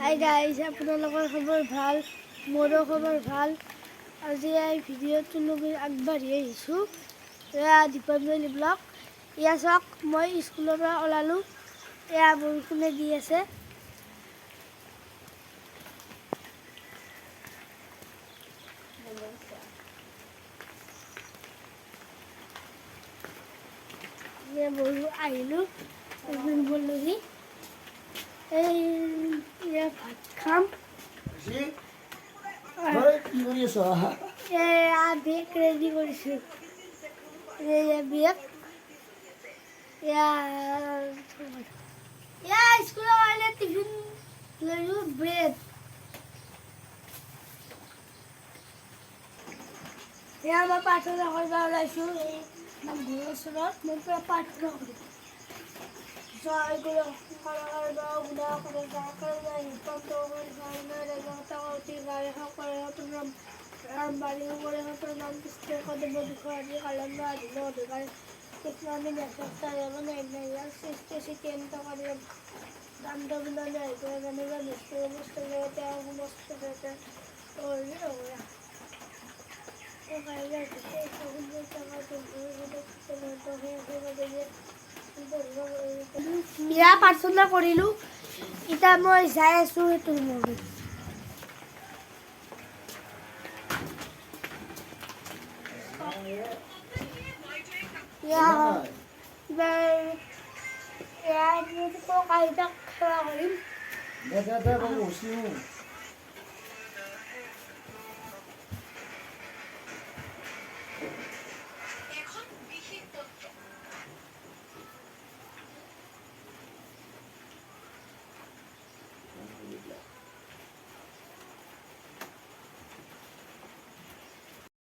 Hi guys, আপোনালোকৰ খবৰ ভাল, মোৰো খবৰ ভাল। আজি এই ভিডিঅ'টো লৈ আগবাঢ়ি আহিছোঁ। এয়া দীপাঞ্জলি ব্লগ। এয়া চাওক, মই স্কুলৰ পৰা ওলালোঁ। এয়া বৰষুণে দি আছে। আহিলোঁ বলহি এই ভাত খাম। বেগ ৰেডি কৰিছোঁ। বেগ স্কুলৰ কাৰণে টিফিন লৈছোঁ। ব্ৰেড মই প্ৰাৰ্থনা কৰিব ওলাইছোঁ। এই ঘৰৰ ওচৰত মই পুৰা প্ৰাৰ্থনা কৰিম। জয় গুৰু বিয়া প্ৰাৰ্থনা কৰিলোঁ। এতিয়া মই যাই আছোঁ সেইটো ৰুমলৈ। কাইটাক সেৱা কৰিম।